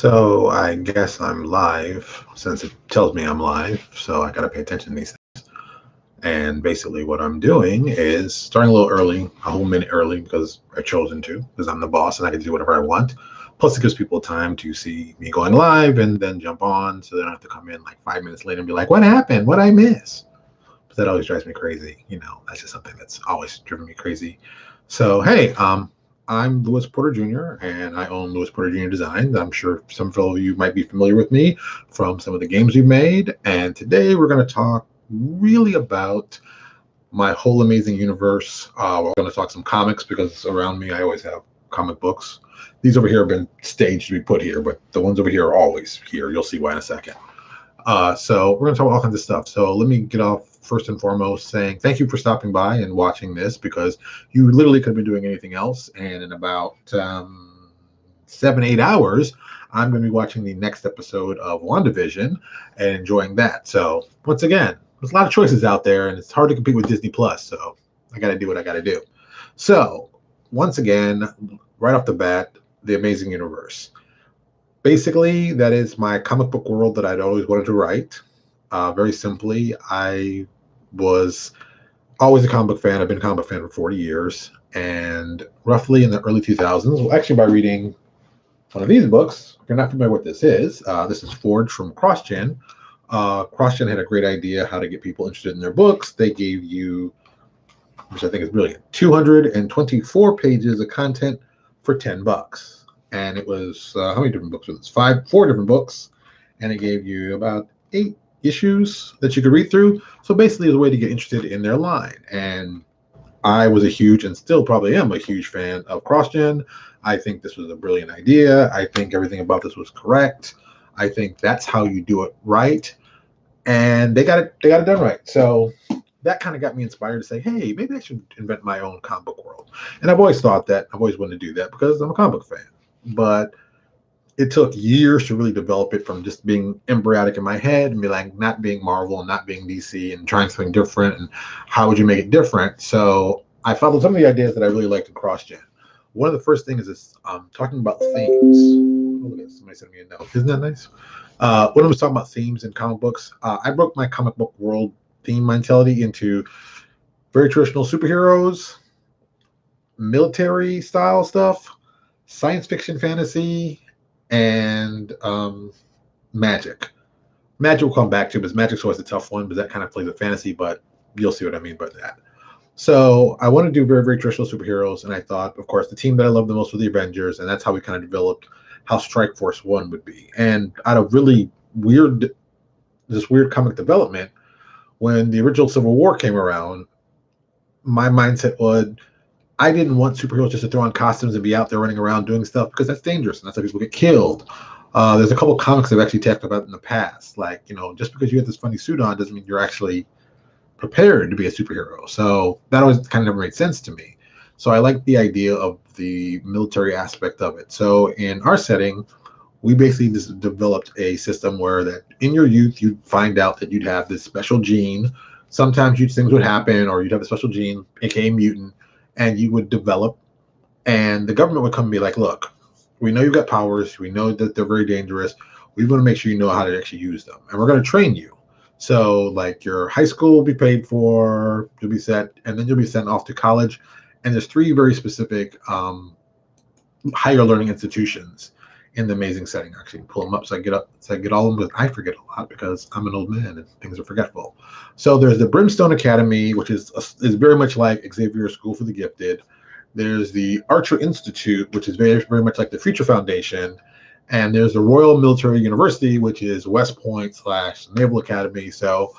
So I guess I'm live since it tells me I'm live, so I gotta pay attention to these things. And basically what I'm doing is starting a little early, a whole minute early because I've chosen to, because I'm the boss and I can do whatever I want. Plus it gives people time to see me going live and then jump on so they don't have to come in like 5 minutes later and be like, what happened? What I miss? But that always drives me crazy. That's just something that's always driven me crazy. So hey, I'm Louis Porter Jr. and I own Louis Porter Jr. Designs. I'm sure some of you might be familiar with me from some of the games we've made. And today we're going to talk really about my whole amazing universe. We're going to talk some comics because around me I always have comic books. These over here have been staged to be put here, but the ones over here are always here. You'll see why in a second. So we're going to talk about all kinds of stuff. So let me get off first and foremost saying thank you for stopping by and watching this because you literally could have been doing anything else. And in about 7-8 hours, I'm going to be watching the next episode of WandaVision and enjoying that. So once again, there's a lot of choices out there and it's hard to compete with Disney Plus. So I got to do what I got to do. So once again, right off the bat, the Amazing Universe. Basically, that is my comic book world that I'd always wanted to write. Very simply, I was always a comic book fan. I've been a comic book fan for 40 years. And roughly in the early 2000s, well, actually by reading one of these books, if you're not familiar with this is Forged from CrossGen. CrossGen had a great idea how to get people interested in their books. They gave you, which I think is brilliant, 224 pages of content for $10. And it was how many different books was this? 4 different books, and it gave you about 8 issues that you could read through. So basically, it was a way to get interested in their line. And I was a huge, and still probably am a huge fan of CrossGen. I think this was a brilliant idea. I think everything about this was correct. I think that's how you do it right, and they got it done right. So that kind of got me inspired to say, hey, maybe I should invent my own comic book world. And I've always thought that. I've always wanted to do that because I'm a comic book fan. But it took years to really develop it from just being embryonic in my head and be like not being Marvel and not being DC and trying something different and how would you make it different. So I followed some of the ideas that I really liked in CrossGen. One of the first things is talking about themes. Oh, look at this. Somebody sent me a note. Isn't that nice? When I was talking about themes in comic books, I broke my comic book world theme mentality into very traditional superheroes, military style stuff, science fiction, fantasy, and magic. Magic will come back to, because magic's always a tough one, because that kind of plays with fantasy, but you'll see what I mean by that. So I want to do very, very traditional superheroes, and I thought, of course, the team that I love the most were the Avengers, and that's how we kind of developed how Strike Force 1 would be. And out of really weird comic development, when the original Civil War came around, my mindset was, I didn't want superheroes just to throw on costumes and be out there running around doing stuff because that's dangerous and that's how people get killed. There's a couple of comics I've actually talked about in the past. Like, just because you have this funny suit on doesn't mean you're actually prepared to be a superhero. So that always kind of never made sense to me. So I like the idea of the military aspect of it. So in our setting, we basically just developed a system where that in your youth, you'd find out that you'd have this special gene. Sometimes things would happen, or you'd have a special gene, aka mutant, and you would develop, and the government would come and be like, look, we know you've got powers, we know that they're very dangerous, we want to make sure you know how to actually use them, and we're going to train you. So like your high school will be paid for, you'll be set, and then you'll be sent off to college. And there's 3 very specific higher learning institutions in the amazing setting. Actually pull them up so I get all of them, because I forget a lot because I'm an old man and things are forgetful. So there's the Brimstone Academy, which is very much like Xavier's School for the Gifted. There's the Archer Institute, which is very, very much like the Future Foundation. And there's the Royal Military University, which is West Point / Naval Academy. So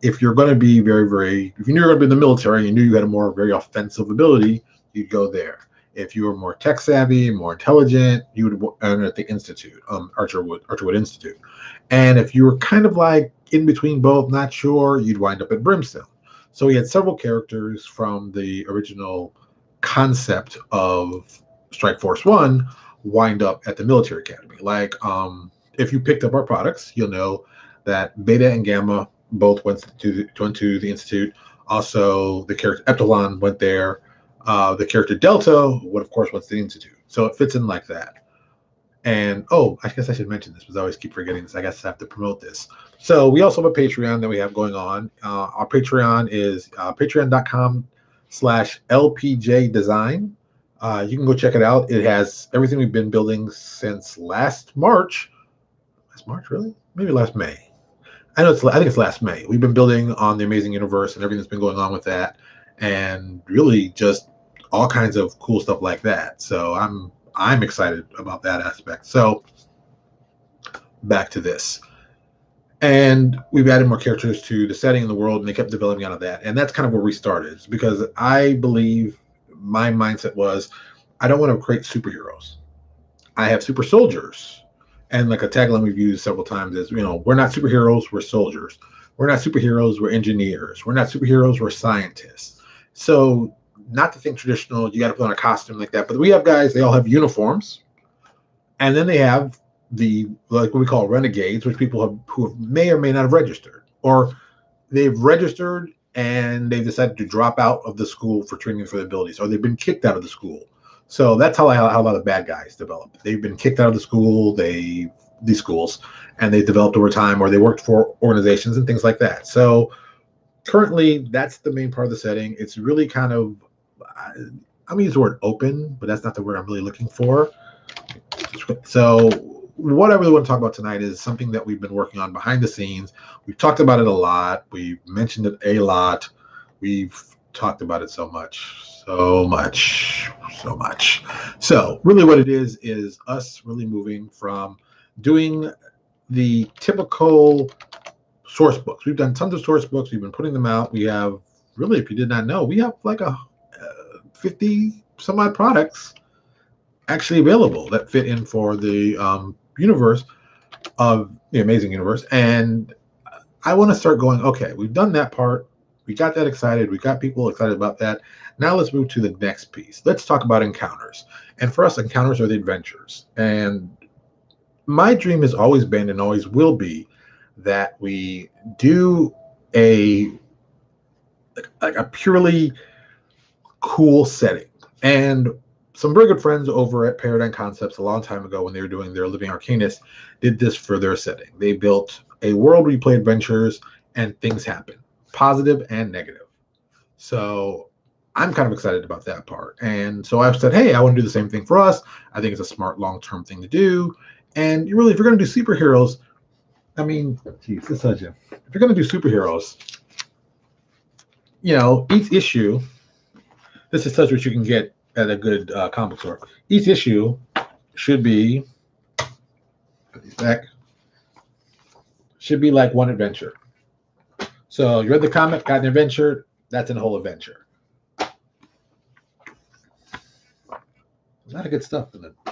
if you're going to be if you knew you were going to be in the military and you knew you had a more very offensive ability, you'd go there. If you were more tech savvy, more intelligent, you would earn at the Institute, Archerwood Institute. And if you were kind of like in between both, not sure, you'd wind up at Brimstone. So we had several characters from the original concept of Strike Force 1 wind up at the military academy. Like if you picked up our products, you'll know that Beta and Gamma both went to the Institute. Also, the character Epsilon went there. The character Delta would, of course, went to the Institute. So it fits in like that. And I guess I should mention this because I always keep forgetting this. I guess I have to promote this. So we also have a Patreon that we have going on. Our Patreon is patreon.com/LPJ Design. You can go check it out. It has everything we've been building since last March. Last March, really? Maybe last May. I think it's last May. We've been building on the Amazing Universe and everything that's been going on with that, and really just all kinds of cool stuff like that. So I'm excited about that aspect. So back to this. And we've added more characters to the setting in the world, and they kept developing out of that. And that's kind of where we started, because I believe my mindset was I don't want to create superheroes. I have super soldiers. And like a tagline we've used several times is, we're not superheroes, we're soldiers. We're not superheroes, we're engineers. We're not superheroes, we're scientists. So not to think traditional, you got to put on a costume like that. But we have guys, they all have uniforms. And then they have what we call renegades, which people who may or may not have registered, or they've registered and they've decided to drop out of the school for training for their abilities, or they've been kicked out of the school. So that's how a lot of bad guys develop. They've been kicked out of the school, these schools, and they developed over time, or they worked for organizations and things like that. So currently, that's the main part of the setting. It's really kind of, I'm gonna use the word open, but that's not the word I'm really looking for. So what I really want to talk about tonight is something that we've been working on behind the scenes. We've talked about it a lot. We've mentioned it a lot. We've talked about it so much. So really what it is us really moving from doing the typical source books. We've done tons of source books. We've been putting them out. We have, really, if you did not know, we have like 50 some odd products actually available that fit in for the universe of the Amazing Universe. And I want to start going, okay, we've done that part. We got that excited. We got people excited about that. Now let's move to the next piece. Let's talk about encounters. And for us, encounters are the adventures. And my dream has always been and always will be that we do a purely cool setting. And some very good friends over at Paradigm Concepts a long time ago, when they were doing their Living Arcanist, did this for their setting. They built a world where you play adventures and things happen, positive and negative. So I'm kind of excited about that part. And so I've said, hey, I want to do the same thing for us. I think it's a smart long-term thing to do. And if you're going to do superheroes, I mean, geez, this is if you're going to do superheroes, each issue, this is such what you can get at a good comic store. Each issue should be, put these back, should be like one adventure. So you read the comic, got an adventure, that's a whole adventure. A lot of good stuff.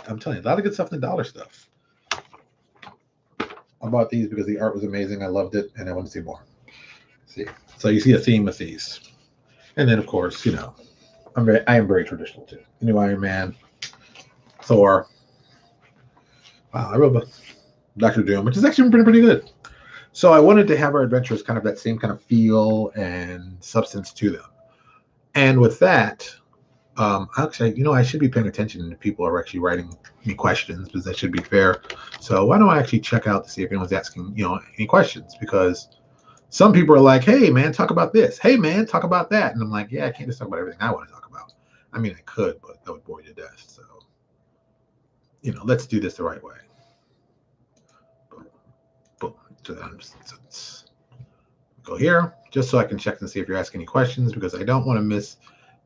I'm telling you, a lot of good stuff in the dollar stuff. I bought these because the art was amazing. I loved it, and I want to see more. See, so you see a theme with these. And then, of course, I am very traditional too. New Iron Man, Thor. Wow, I wrote Dr. Doom, which is actually been pretty good. So I wanted to have our adventures kind of that same kind of feel and substance to them. And with that, actually, I should be paying attention if people are actually writing me questions, because that should be fair. So why don't I actually check out to see if anyone's asking, any questions? Because some people are like, hey, man, talk about this. Hey, man, talk about that. And I'm like, yeah, I can't just talk about everything I want to talk about. I mean, I could, but that would bore you to death. So, let's do this the right way. Boom. So go here, just so I can check and see if you're asking any questions, because I don't want to miss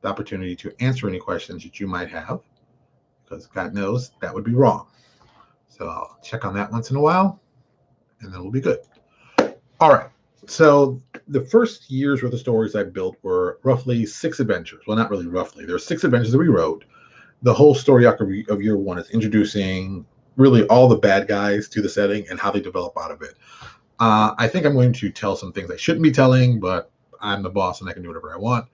the opportunity to answer any questions that you might have, because God knows that would be wrong. So I'll check on that once in a while, and then we'll be good. All right. So the first year's worth of stories I built were roughly 6 adventures. Well, not really roughly. There are 6 adventures that we wrote. The whole story arc of year 1 is introducing really all the bad guys to the setting and how they develop out of it. I think I'm going to tell some things I shouldn't be telling, but I'm the boss and I can do whatever I want.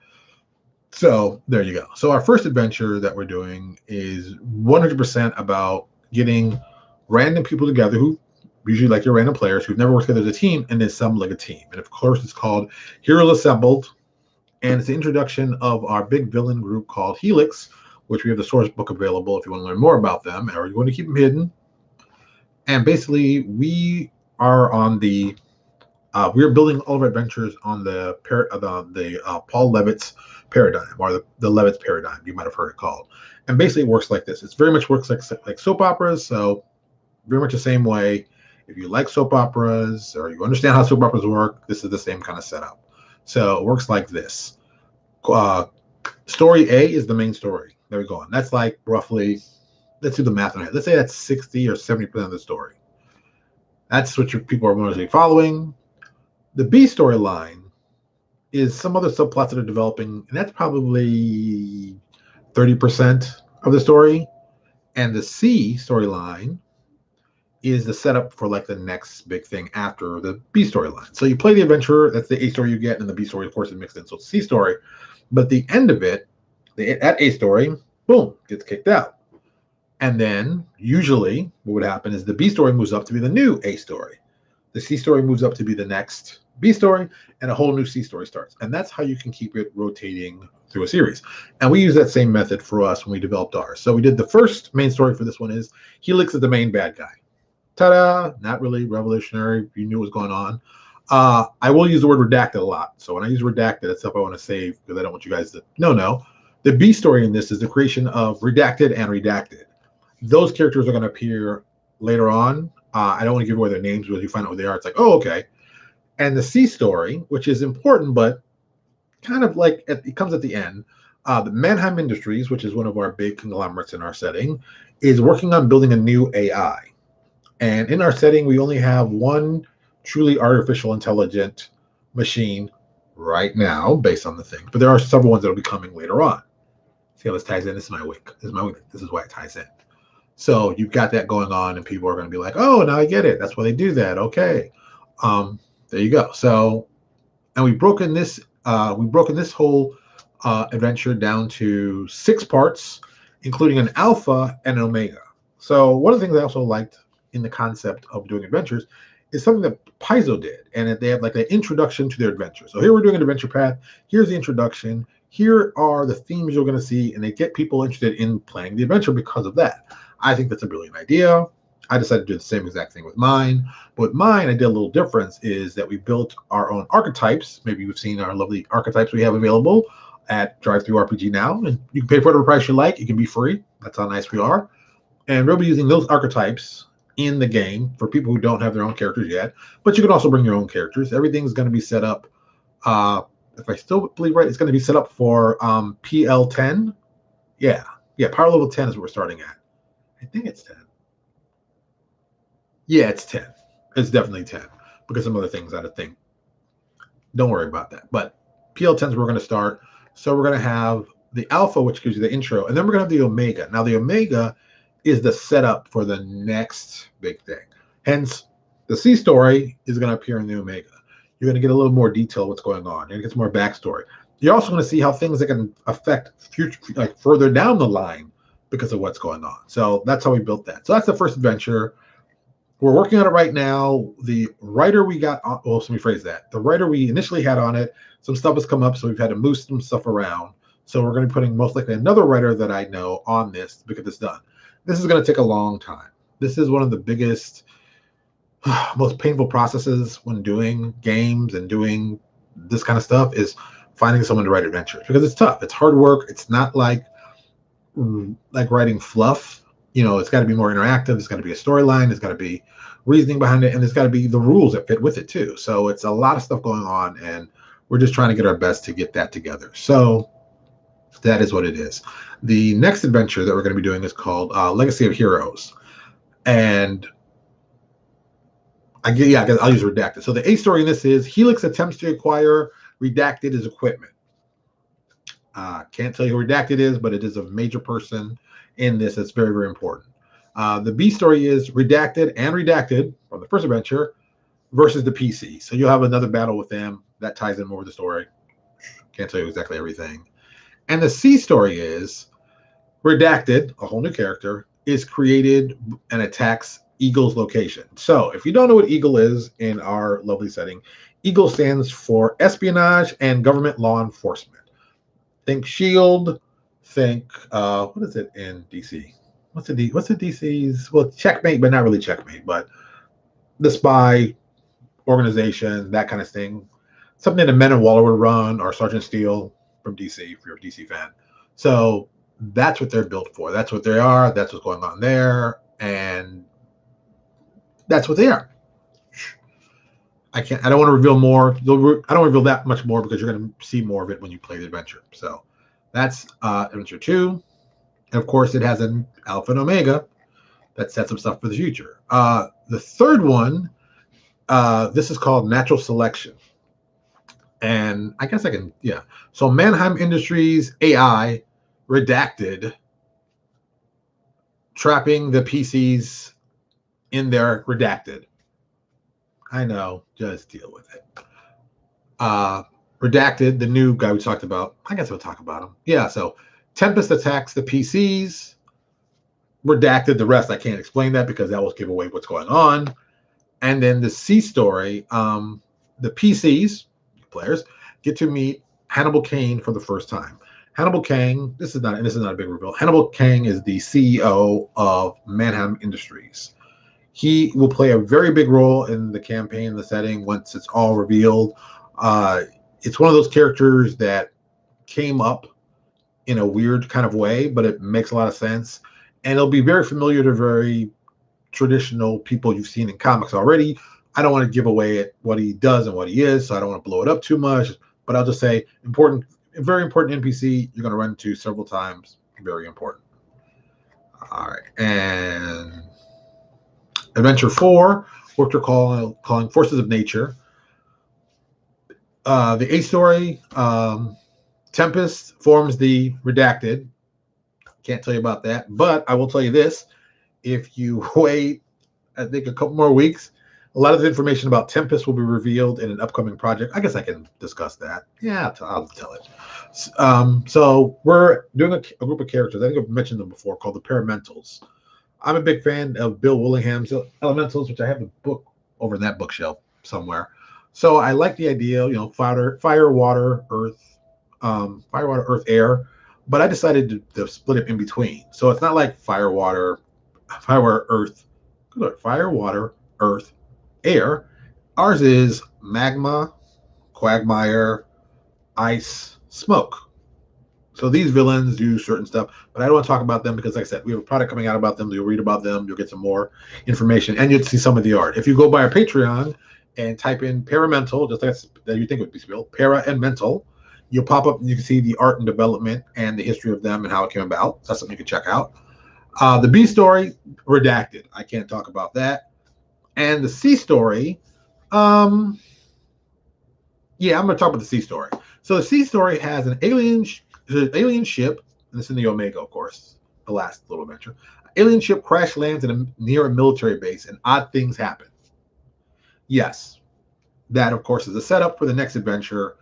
So there you go. So our first adventure that we're doing is 100% about getting random people together who usually like your random players who've never worked together as a team, and then some like a team. And of course, it's called Heroes Assembled, and it's the introduction of our big villain group called Helix, which we have the source book available if you want to learn more about them, or you want to keep them hidden. And basically, we are on the we're building all of our adventures on the Paul Levitt's paradigm, or the Levitt's paradigm, you might have heard it called. And basically, it works like this. It's very much works like soap operas. So very much the same way. If you like soap operas or you understand how soap operas work, this is the same kind of setup. So it works like this. Uh, Story A is the main story. There we go. And that's like roughly, let's do the math on it. Let's say that's 60 or 70% of the story. That's what your people are mostly following. The B storyline is some other subplots that are developing, and that's probably 30% of the story. And the C storyline is the setup for like the next big thing after the B storyline. So you play the adventure, that's the A story you get, and the B story, of course, is mixed in. So it's C story. But the end of it, that A story, boom, gets kicked out. And then usually what would happen is the B story moves up to be the new A story. The C story moves up to be the next B story, and a whole new C story starts. And that's how you can keep it rotating through a series. And we use that same method for us when we developed ours. So we did the first main story for this one is Helix is the main bad guy. Ta-da! Not really revolutionary. You knew what was going on. I will use the word redacted a lot. So when I use redacted, that's stuff I want to save because I don't want you guys to no. The B story in this is the creation of redacted and redacted. Those characters are going to appear later on. I don't want to give away their names, but you find out who they are. It's like, oh, okay. And the C story, which is important, but kind of like it comes at the end. The Mannheim Industries, which is one of our big conglomerates in our setting, is working on building a new AI. And in our setting, we only have one truly artificial intelligent machine right now, based on the thing. But there are several ones that will be coming later on. See how this ties in? This is my week. This is my week. This is why it ties in. So you've got that going on, and people are going to be like, "Oh, now I get it. That's why they do that." Okay, there you go. So, and we've broken this whole adventure down to 6 parts, including an alpha and an omega. So one of the things I also liked in the concept of doing adventures is something that Paizo did, and they have like an introduction to their adventure. So here we're doing an adventure path. Here's the introduction. Here are the themes you're going to see, and they get people interested in playing the adventure because of that. I think that's a brilliant idea. I decided to do the same exact thing with mine. But with mine, I did a little difference is that we built our own archetypes. Maybe you've seen our lovely archetypes we have available at Drive-Thru RPG now. And you can pay for whatever price you like. It can be free. That's how nice we are. And we'll be using those archetypes in the game for people who don't have their own characters yet. But you can also bring your own characters. Everything's going to be set up. If I still believe right, it's going to be set up for PL10. Yeah, power level 10 is what we're starting at. I think it's 10. Yeah, it's 10. It's definitely 10 because some other things I think. Don't worry about that. But PL10 is where we're going to start. So we're going to have the alpha, which gives you the intro, and then we're going to have the omega. Now the omega is the setup for the next big thing. Hence, the C story is going to appear in the omega. You're going to get a little more detail what's going on. You're going to get some more backstory. You're also going to see how things that can affect future, like further down the line, because of what's going on. So that's how we built that. So that's the first adventure. We're working on it right now. The writer we got, well, let me phrase that. The writer we initially had on it, some stuff has come up, so we've had to move some stuff around. So we're going to be putting most likely another writer that I know on this to get this done. This is going to take a long time. This is one of the biggest, most painful processes when doing games and doing this kind of stuff is finding someone to write adventures because it's tough. It's hard work. It's not like writing fluff. It's got to be more interactive. There's got to be a storyline. There's got to be reasoning behind it, and there's got to be the rules that fit with it too. So it's a lot of stuff going on, and we're just trying to get our best to get that together. So that is what it is. The next adventure that we're going to be doing is called Legacy of Heroes, and I'll use redacted. So the A story in this is Helix attempts to acquire redacted as equipment. Can't tell you who redacted is, but it is a major person in this. That's very, very important. The B story is redacted and redacted from the first adventure versus the PC. So you'll have another battle with them that ties in more with the story. Can't tell you exactly everything. And the C story is redacted, a whole new character, is created and attacks Eagle's location. So if you don't know what Eagle is in our lovely setting, Eagle stands for espionage and government law enforcement. Think SHIELD, think, what is it in DC? what's the DC's? Well, Checkmate, but not really Checkmate, but the spy organization, that kind of thing. Something that Men and Waller would run, or Sergeant Steele from DC, if you're a DC fan. So that's what they're built for. That's what they are. That's what's going on there, and that's what they are. I don't want to reveal more. I don't want to reveal that much more because you're going to see more of it when you play the adventure. So that's Adventure 2. And of course, it has an Alpha and Omega that sets up stuff for the future. The third one, this is called Natural Selection. And I guess I can, yeah. So Mannheim Industries AI redacted, trapping the PCs in their redacted. I know, just deal with it. Redacted, the new guy we talked about. I guess we'll talk about him. Yeah, so Tempest attacks the PCs. Redacted the rest. I can't explain that because that will give away what's going on. And then the C story, the PCs, players, get to meet Hannibal Kane for the first time. Hannibal Kane, this is not a big reveal. Hannibal Kane is the CEO of Mannheim Industries. He will play a very big role in the campaign, the setting, once it's all revealed. It's one of those characters that came up in a weird kind of way, but it makes a lot of sense. And it'll be very familiar to very traditional people you've seen in comics already. I don't want to give away what he does and what he is, so I don't want to blow it up too much. But I'll just say, very important NPC you're going to run into several times. Very important. All right, and Adventure 4, what they're calling Forces of Nature. The A story, Tempest forms the Redacted. Can't tell you about that, but I will tell you this. If you wait, I think, a couple more weeks, a lot of the information about Tempest will be revealed in an upcoming project. I guess I can discuss that. Yeah, I'll tell it. So we're doing a group of characters. I think I've mentioned them before, called the Paramentals. I'm a big fan of Bill Willingham's Elementals, which I have the book over in that bookshelf somewhere. So I like the idea, fire, water, earth, air. But I decided to split it in between. So it's not like fire, water, earth, air. Ours is magma, quagmire, ice, smoke. So these villains do certain stuff, but I don't want to talk about them because, like I said, we have a product coming out about them. You'll read about them. You'll get some more information, and you'll see some of the art. If you go by our Patreon and type in Paramental, just like that you think it would be spelled, Para and Mental, you'll pop up and you can see the art and development and the history of them and how it came about. That's something you can check out. The B story, redacted. I can't talk about that. And the C story, I'm going to talk about the C story. So the C story has an alien ship, and this is in the Omega, of course, the last little adventure. Alien ship crash lands near a military base, and odd things happen. Yes, that, of course, is a setup for the next adventure,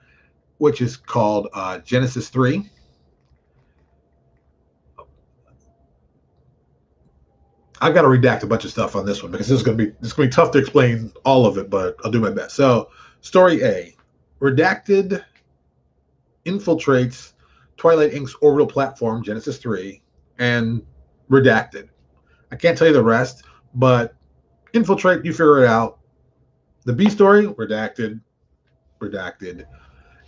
which is called Genesis 3. I've got to redact a bunch of stuff on this one because it's going to be tough to explain all of it, but I'll do my best. So, story A, Redacted infiltrates Twilight Inc.'s orbital platform, Genesis 3, and Redacted. I can't tell you the rest, but infiltrate, you figure it out. The B story, Redacted.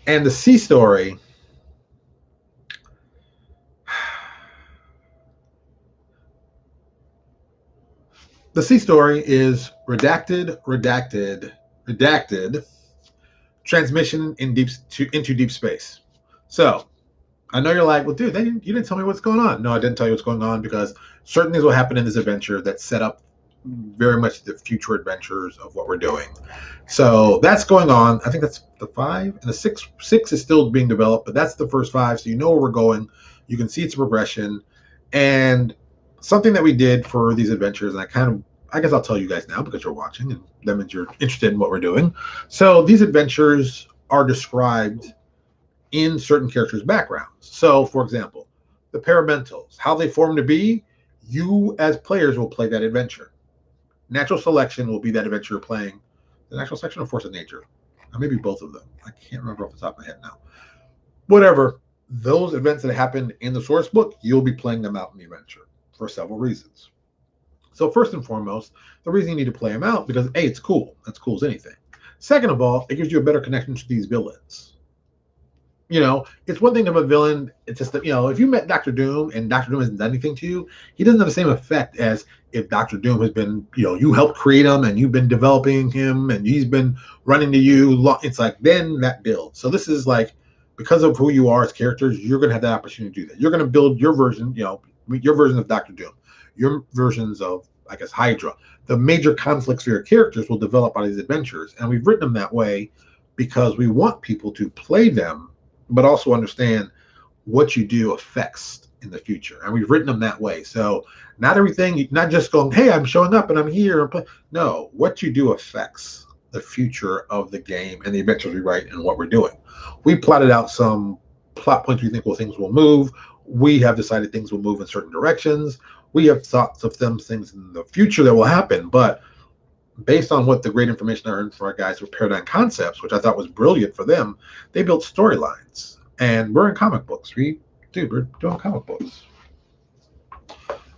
And the C story, is redacted, transmission into deep space. So I know you're like, well, dude, you didn't tell me what's going on. No, I didn't tell you what's going on because certain things will happen in this adventure that set up very much the future adventures of what we're doing. So that's going on. I think that's the 5, and the 6 is still being developed, but that's the first 5. So you know where we're going. You can see its progression. And something that we did for these adventures, and I guess I'll tell you guys now because you're watching, and that means you're interested in what we're doing. So these adventures are described in certain characters' backgrounds. So, for example, the Paramentals, how they form to be, you as players will play that adventure. Natural Selection will be that adventure you're playing. The Natural Selection or Force of Nature? Or maybe both of them. I can't remember off the top of my head now. Whatever. Those events that happened in the source book, you'll be playing them out in the adventure. for several reasons. So first and foremost, the reason you need to play them out because A, it's cool. That's cool as anything. Second of all, it gives you a better connection to these villains. It's one thing to have a villain. It's just that, if you met Doctor Doom and Doctor Doom hasn't done anything to you, he doesn't have the same effect as if Doctor Doom has been, you helped create him and you've been developing him and he's been running to you. It's like, then that builds. So this is like, because of who you are as characters, you're going to have the opportunity to do that. You're going to build your version, your version of Doctor Doom, your versions of, I guess, Hydra. The major conflicts for your characters will develop out of these adventures. And we've written them that way because we want people to play them but also understand what you do affects in the future. And we've written them that way. So not everything, not just going, hey, I'm showing up and I'm here. No, what you do affects the future of the game and the adventures we write and what we're doing. We plotted out some plot points we think things will move. We have decided things will move in certain directions. We have thoughts of things in the future that will happen. But based on what the great information I earned from our guys with Paradigm Concepts, which I thought was brilliant for them, they built storylines. And we're in comic books. We're doing comic books.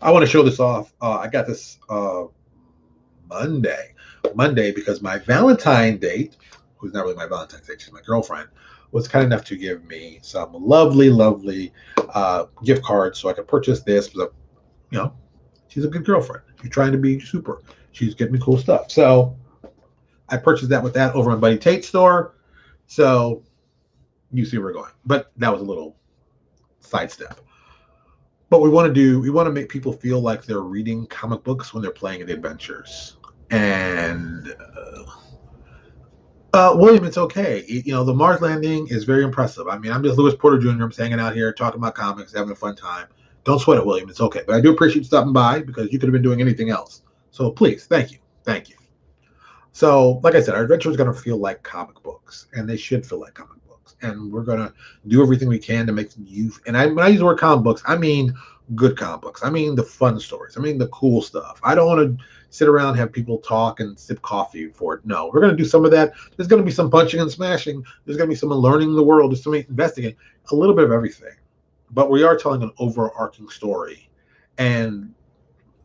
I want to show this off. I got this Monday, because my Valentine date, who's not really my Valentine's date, she's my girlfriend, was kind enough to give me some lovely, lovely gift cards so I could purchase this. She's a good girlfriend. She's trying to be super. She's getting me cool stuff. So I purchased that with that over my buddy Tate's store. So you see where we're going. But that was a little sidestep. But we want to make people feel like they're reading comic books when they're playing the adventures. And William, it's okay. The Mars landing is very impressive. I mean, I'm just Lewis Porter Jr. I'm just hanging out here talking about comics, having a fun time. Don't sweat it, William. It's okay. But I do appreciate you stopping by because you could have been doing anything else. So please, thank you. Thank you. So, like I said, our adventure is going to feel like comic books, and they should feel like comic books. And we're going to do everything we can to make you. And when I use the word comic books, I mean good comic books. I mean the fun stories. I mean the cool stuff. I don't want to sit around and have people talk and sip coffee for it. No, we're going to do some of that. There's going to be some punching and smashing. There's going to be some learning the world. There's some investigating. A little bit of everything. But we are telling an overarching story. And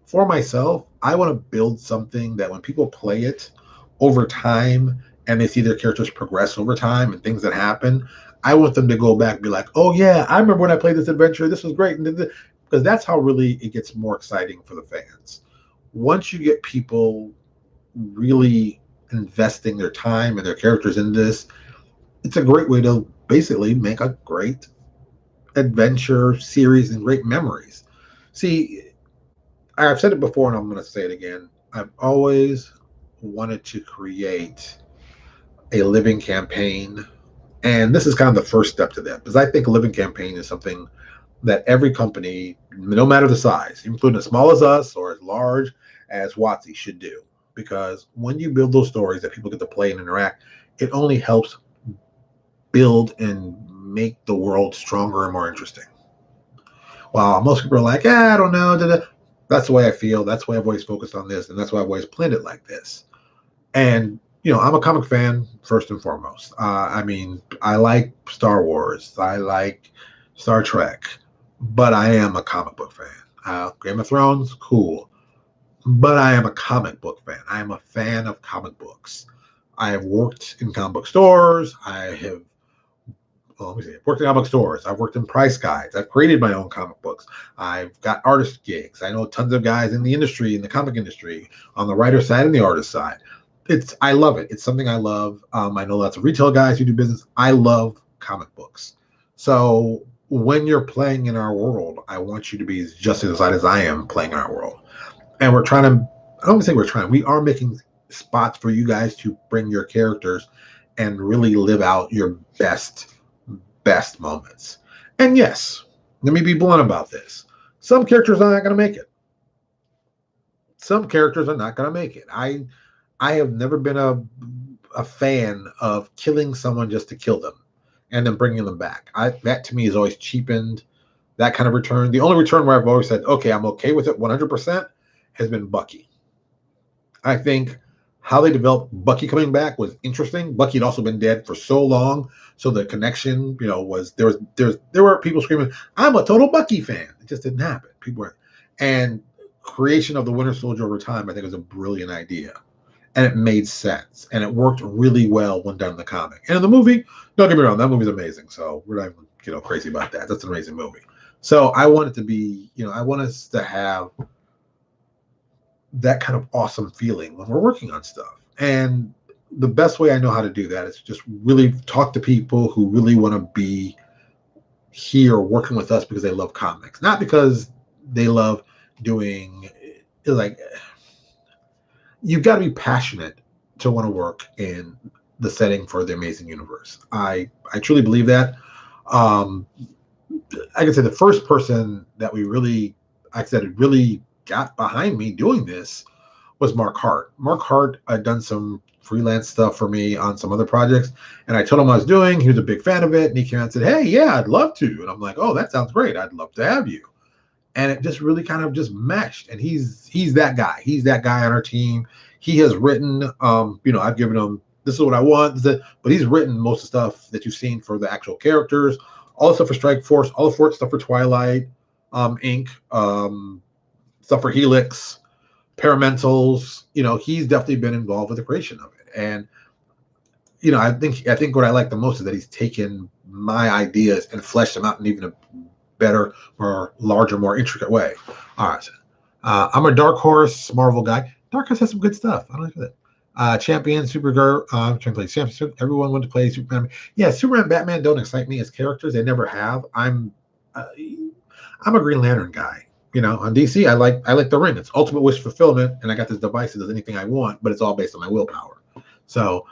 for myself, I want to build something that when people play it over time and they see their characters progress over time and things that happen, I want them to go back and be like, oh yeah, I remember when I played this adventure, this was great. Because that's how really it gets more exciting for the fans. Once you get people really investing their time and their characters in this, it's a great way to basically make a great adventure series and great memories. See, I've said it before and I'm going to say it again. I've always wanted to create a living campaign. And this is kind of the first step to that, because I think a living campaign is something that every company, no matter the size, including as small as us or as large as WotC, should do. Because when you build those stories that people get to play and interact, it only helps build and make the world stronger and more interesting. While most people are like, I don't know. That's the way I feel. That's why I've always focused on this. And that's why I've always planned it like this. And, I'm a comic fan first and foremost. I mean, I like Star Wars. I like Star Trek. But I am a comic book fan. Game of Thrones, cool. But I am a comic book fan. I am a fan of comic books. I have worked in comic book stores. Worked in comic stores. I've worked in price guides. I've created my own comic books. I've got artist gigs. I know tons of guys in the industry, in the comic industry, on the writer side and the artist side. I love it. It's something I love. I know lots of retail guys who do business. I love comic books. So when you're playing in our world, I want you to be just as excited as I am playing in our world. And we're trying to, I don't want to say we're trying, we are making spots for you guys to bring your characters and really live out your best moments. And yes, let me be blunt about this. Some characters are not going to make it. Some characters are not going to make it. I have never been a fan of killing someone just to kill them and then bringing them back. That to me is always cheapened that kind of return. The only return where I've always said, okay, I'm okay with it 100% has been Bucky. I think how they developed Bucky coming back was interesting. Bucky had also been dead for so long, so the connection, was there were people screaming, "I'm a total Bucky fan." It just didn't happen. People weren't, And creation of the Winter Soldier over time, I think, was a brilliant idea. And it made sense. And it worked really well when done in the comic. And in the movie, don't get me wrong, that movie's amazing. So we're not even, crazy about that. That's an amazing movie. So I want it to be, I want us to have that kind of awesome feeling when we're working on stuff. And the best way I know how to do that is just really talk to people who really want to be here working with us because they love comics, not because they love doing, like, you've got to be passionate to want to work in the setting for the Amazing Universe. I truly believe that. I can say the first person that really got behind me doing this was Mark Hart. Mark Hart had done some freelance stuff for me on some other projects, and I told him what I was doing. He was a big fan of it, and he came out and said, "Hey, yeah, I'd love to." And I'm like, "Oh, that sounds great. I'd love to have you." And it just really kind of just meshed. And he's that guy. He's that guy on our team. He has written, I've given him, this is what I want, but he's written most of the stuff that you've seen for the actual characters, all the stuff for Strike Force, all the stuff for Twilight, Inc., stuff for Helix, Paramentals. He's definitely been involved with the creation of it. And I think what I like the most is that he's taken my ideas and fleshed them out in even a better, more larger, more intricate way. All right. I'm a Dark Horse Marvel guy. Dark Horse has some good stuff. I don't know that. Champion, Supergirl, trying to play Champion. Everyone wanted to play Superman. Yeah, Superman and Batman don't excite me as characters. They never have. I'm a Green Lantern guy. On DC, I like the ring. It's ultimate wish fulfillment, and I got this device that does anything I want, but it's all based on my willpower. So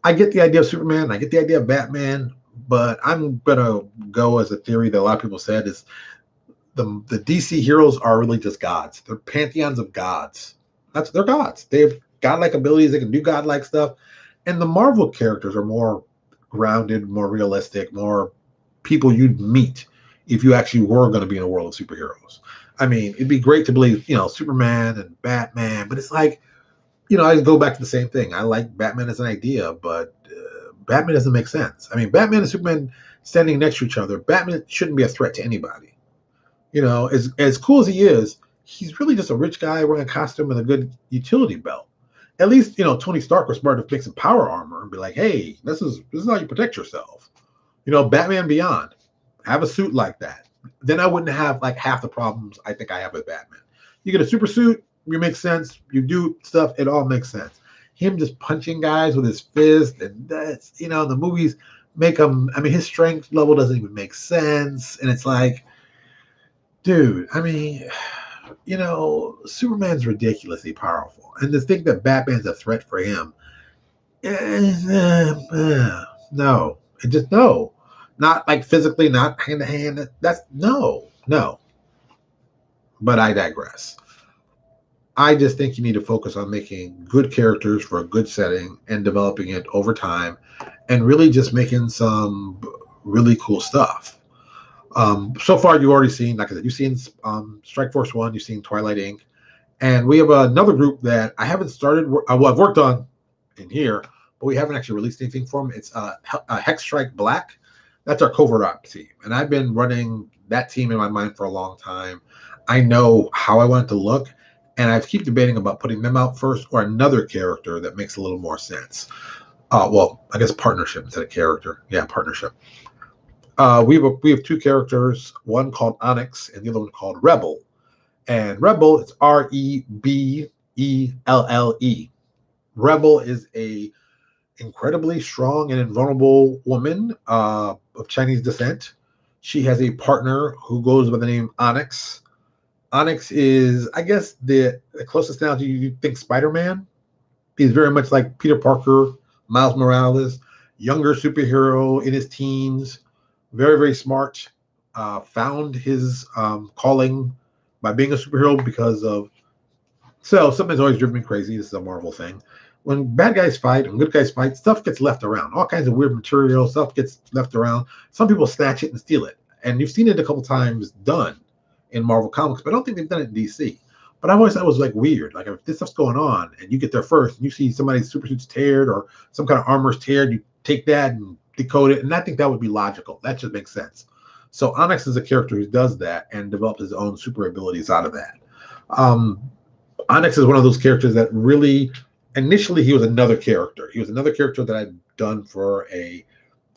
I get the idea of Superman. I get the idea of Batman. But I'm gonna go as a theory that a lot of people said is the DC heroes are really just gods. They're pantheons of gods. They're gods. They have godlike abilities. They can do godlike stuff. And the Marvel characters are more grounded, more realistic, more people you'd meet if you actually were going to be in a world of superheroes. I mean, it'd be great to believe, Superman and Batman, but it's like, I go back to the same thing. I like Batman as an idea, but Batman doesn't make sense. I mean, Batman and Superman standing next to each other, Batman shouldn't be a threat to anybody. As cool as he is, he's really just a rich guy wearing a costume and a good utility belt. At least, Tony Stark was smart to make some power armor and be like, hey, this is how you protect yourself. Batman Beyond, have a suit like that. Then I wouldn't have like half the problems I think I have with Batman. You get a super suit, you make sense. You do stuff, it all makes sense. Him just punching guys with his fist, and that's, the movies make him, his strength level doesn't even make sense. And it's like, dude, Superman's ridiculously powerful. And to think that Batman's a threat for him, no. Not like physically, not hand to hand. That's no. But I digress. I just think you need to focus on making good characters for a good setting and developing it over time and really just making some really cool stuff. So far, you've already seen, like I said, you've seen Strike Force 1, you've seen Twilight Inc. And we have another group that I haven't started, I've worked on in here, but we haven't actually released anything for them. It's Hex Strike Black. That's our covert op team. And I've been running that team in my mind for a long time. I know how I want it to look. And I keep debating about putting them out first or another character that makes a little more sense. Well, I guess partnership instead of character. Yeah, partnership. We have two characters, one called Onyx and the other one called Rebel. And Rebel, it's Rebelle. Rebel is a incredibly strong and invulnerable woman of Chinese descent. She has a partner who goes by the name Onyx. Onyx is, I guess, the closest analogy you think Spider-Man. He's very much like Peter Parker, Miles Morales, younger superhero in his teens, very, very smart, found his calling by being a superhero because of, so something's always driven me crazy. This is a Marvel thing. When bad guys fight and good guys fight, stuff gets left around. All kinds of weird material, stuff gets left around. Some people snatch it and steal it. And you've seen it a couple times done in Marvel Comics, but I don't think they've done it in DC. But I always thought it was like weird. Like if this stuff's going on and you get there first and you see somebody's super suit's teared or some kind of armor's teared, you take that and decode it. And I think that would be logical. That just makes sense. So Onyx is a character who does that and develops his own super abilities out of that. Um, Onyx is one of those characters that really, initially, he was another character. He was another character that I'd done for a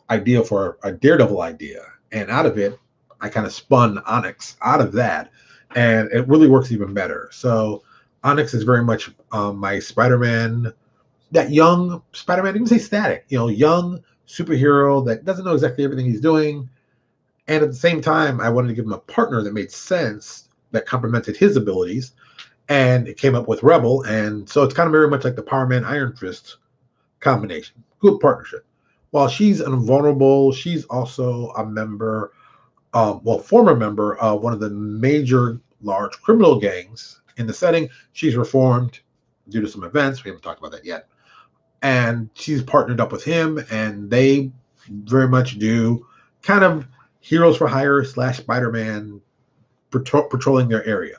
Daredevil idea, and out of it, I kind of spun Onyx out of that, and it really works even better. So Onyx is very much my Spider-Man, that young Spider-Man. You can say static, young superhero that doesn't know exactly everything he's doing, and at the same time, I wanted to give him a partner that made sense, that complemented his abilities, and it came up with Rebel, and so it's kind of very much like the Power Man Iron Fist combination. Good partnership. While she's invulnerable, she's also a member, former member of one of the major large criminal gangs in the setting. She's reformed due to some events. We haven't talked about that yet. And she's partnered up with him, and they very much do kind of Heroes for Hire / Spider-Man patrolling their area.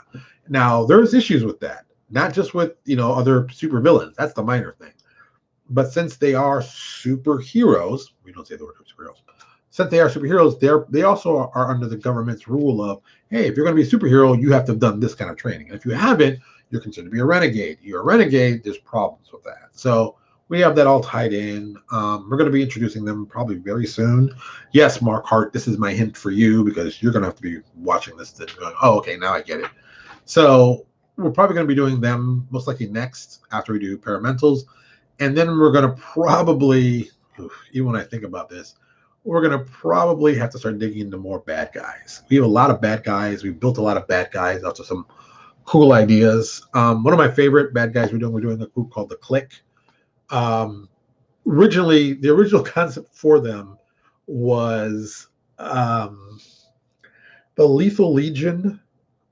Now, there's issues with that, not just with, other super villains. That's the minor thing. But since they are superheroes, we don't say the word superheroes. Since they are superheroes, they also are under the government's rule of, hey, if you're going to be a superhero, you have to have done this kind of training. And if you haven't, you're considered to be a renegade. You're a renegade, there's problems with that. So we have that all tied in. We're going to be introducing them probably very soon. Yes, Mark Hart, this is my hint for you, because you're going to have to be watching this and going, oh, okay, now I get it. So we're probably going to be doing them most likely next after we do Paramentals. And then we're going to probably, even when I think about this, we're going to probably have to start digging into more bad guys. We have a lot of bad guys. We've built a lot of bad guys out of some cool ideas. One of my favorite bad guys we're doing a group called The Click. Originally, the original concept for them was the Lethal Legion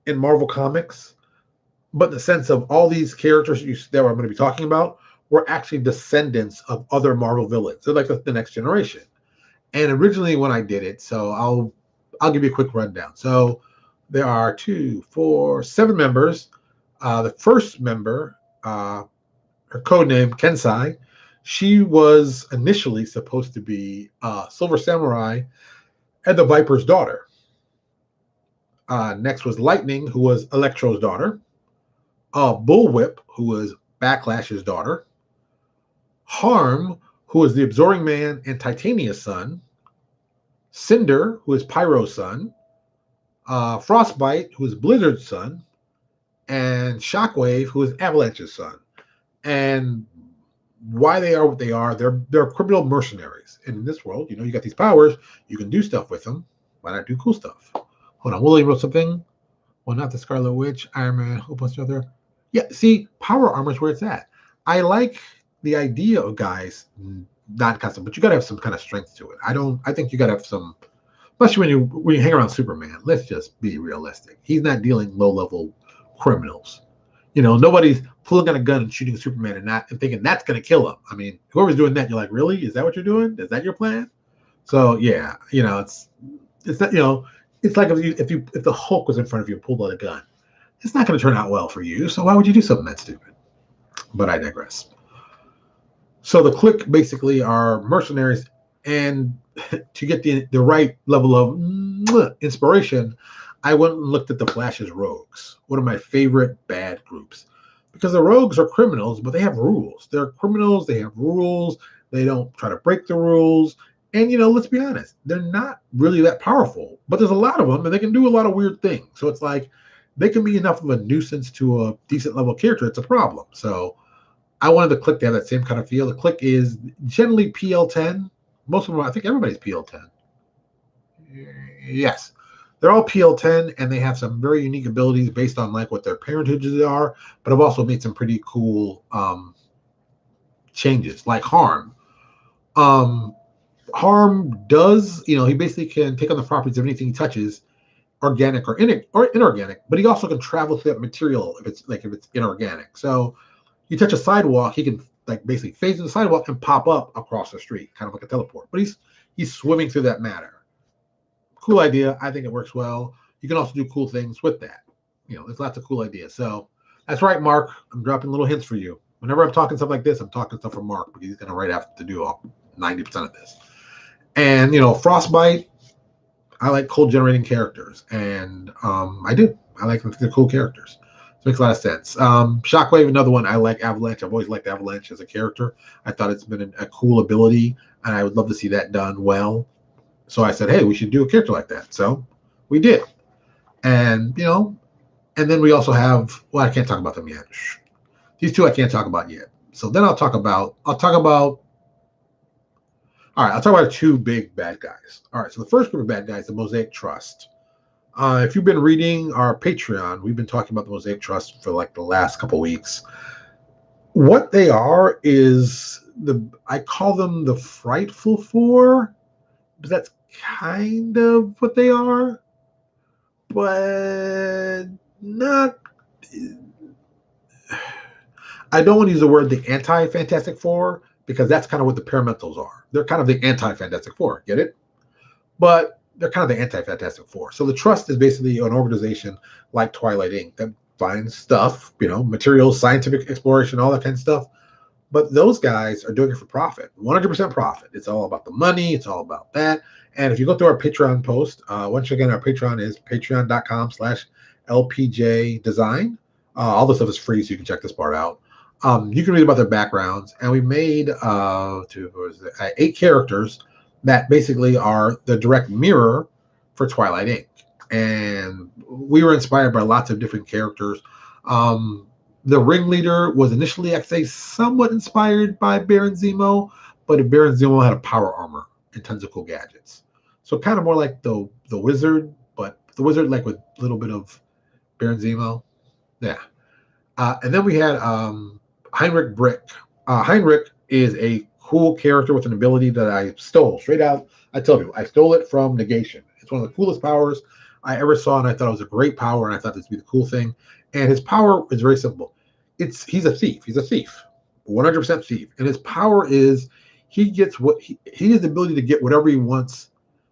in Marvel Comics, but in the sense of all these characters that I'm going to be talking about were actually descendants of other Marvel villains. They're like the next generation. And originally when I did it, so I'll give you a quick rundown. So there are 7 members. The first member, her code name, Kensai, she was initially supposed to be Silver Samurai and the Viper's daughter. Next was Lightning, who was Electro's daughter. Bullwhip, who was Backlash's daughter. Harm, who is the Absorbing Man and Titania's son. Cinder, who is Pyro's son. Frostbite, who is Blizzard's son. And Shockwave, who is Avalanche's son. And why they are what they are, they're criminal mercenaries. And in this world, you got these powers, you can do stuff with them. Why not do cool stuff? Hold on, Willie wrote something. Well, not the Scarlet Witch, Iron Man, a whole bunch of other. Yeah, see, power armor is where it's at. I like the idea of guys not constant, but you got to have some kind of strength to it. I think you got to have some, especially when you hang around Superman. Let's just be realistic. He's not dealing low-level criminals. Nobody's pulling out a gun and shooting Superman and thinking that's going to kill him. I mean, whoever's doing that, you're like, really? Is that what you're doing? Is that your plan? So yeah, it's not, it's like if the Hulk was in front of you and pulled out a gun, it's not going to turn out well for you. So why would you do something that stupid? But I digress. So the Click basically are mercenaries, and to get the right level of inspiration, I went and looked at the Flash's Rogues, one of my favorite bad groups, because the Rogues are criminals, but they have rules. They're criminals. They have rules. They don't try to break the rules. And, let's be honest, they're not really that powerful, but there's a lot of them, and they can do a lot of weird things. So it's like they can be enough of a nuisance to a decent level character. It's a problem. So I wanted the Click to have that same kind of feel. The Click is generally PL10. Most of them, I think everybody's PL10. Yes. They're all PL10, and they have some very unique abilities based on like what their parentages are, but I've also made some pretty cool changes, like Harm. Harm does, he basically can take on the properties of anything he touches, organic or inorganic, but he also can travel through that material if it's inorganic. So you touch a sidewalk, he can basically phase in the sidewalk and pop up across the street, kind of like a teleport. But he's swimming through that matter. Cool idea. I think it works well. You can also do cool things with that. There's lots of cool ideas. So that's right, Mark. I'm dropping little hints for you. Whenever I'm talking stuff like this, I'm talking stuff from Mark, because he's going to have to do all 90% of this. And, Frostbite, I like code generating characters, and I do. I like them because they're cool characters. It makes a lot of sense. Shockwave, another one. I like Avalanche. I've always liked Avalanche as a character. I thought it's been a cool ability, and I would love to see that done well. So I said, hey, we should do a character like that. So we did. And, and then we also have, well, I can't talk about them yet. These two I can't talk about yet. So then I'll talk about, all right, I'll talk about two big bad guys. All right, so the first group of bad guys, the Mosaic Trust. If you've been reading our Patreon, we've been talking about the Mosaic Trust for like the last couple weeks. What they are is I call them the Frightful Four, but that's kind of what they are, but not. I don't want to use the word the anti-Fantastic Four because that's kind of what the Paramentals are. They're kind of the anti-Fantastic Four, get it? But they're kind of the anti-Fantastic Four. So the Trust is basically an organization like Twilight Inc. that finds stuff, materials, scientific exploration, all that kind of stuff. But those guys are doing it for profit, 100% profit. It's all about the money. It's all about that. And if you go through our Patreon post, once again, our Patreon is patreon.com/LPJdesign. All the stuff is free, so you can check this part out. You can read about their backgrounds. And we made 8 characters that basically are the direct mirror for Twilight Inc. And we were inspired by lots of different characters. The ringleader was initially, I'd say, somewhat inspired by Baron Zemo, but Baron Zemo had a power armor and tons of cool gadgets. So kind of more like the wizard, but the wizard like with a little bit of Baron Zemo. Yeah. And then we had Heinrich Brick. Heinrich is a cool character with an ability that I stole straight out. I told you, I stole it from Negation. It's one of the coolest powers I ever saw, and I thought it was a great power, and I thought this would be the cool thing. And his power is very simple. He's a thief. He's a thief, 100% thief. And his power is he gets what he has the ability to get whatever he wants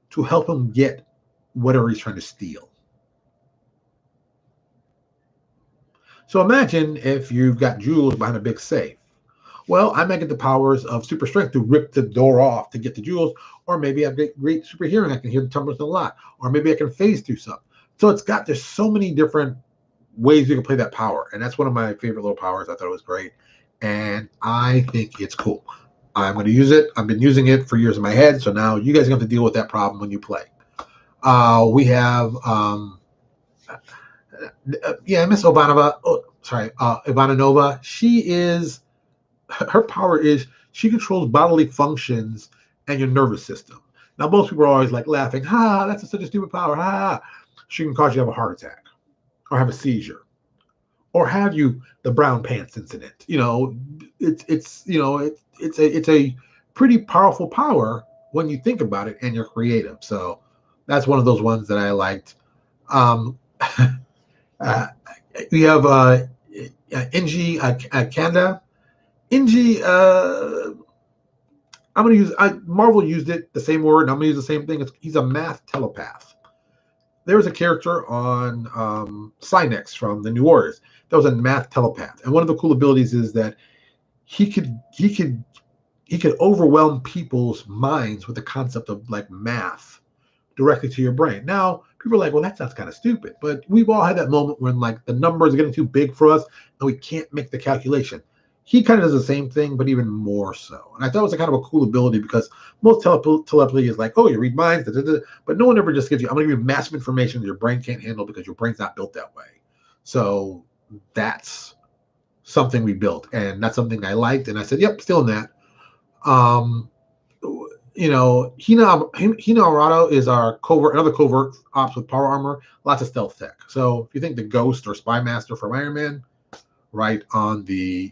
to help him get whatever he's trying to steal. So imagine if you've got jewels behind a big safe. Well, I might get the powers of super strength to rip the door off to get the jewels, or maybe I've got great super hearing. I can hear the tumblers a lot, or maybe I can phase through something. So there's so many different ways you can play that power, and that's one of my favorite little powers. I thought it was great, and I think it's cool. I'm going to use it. I've been using it for years in my head, so now you guys have to deal with that problem when you play. We have, Miss Ivanova. Oh, sorry, Ivanova. Her power is she controls bodily functions and your nervous system. Now, most people are always like laughing, that's such a stupid power, She can cause you to have a heart attack, or have a seizure, or have the brown pants incident. It's a pretty powerful power when you think about it and you're creative. So that's one of those ones that I liked. We have Inji Kanda. Inji, I'm going to use, Marvel used it, the same word, and I'm going to use the same thing. He's a math telepath. There was a character on Cynex from the New Warriors that was a math telepath. And one of the cool abilities is that he could overwhelm people's minds with the concept of like math directly to your brain. Now, people are like, well, that sounds kind of stupid. But we've all had that moment when like the numbers are getting too big for us and we can't make the calculation. He kind of does the same thing, but even more so. And I thought it was a kind of a cool ability because most telepathy is like, oh, you read minds, but no one ever just gives you, I'm going to give you massive information that your brain can't handle because your brain's not built that way. So that's something we built, and that's something I liked. And I said, yep, still in that. Hina Arado is another covert ops with power armor, lots of stealth tech. So if you think the Ghost or Spy Master from Iron Man, right on the,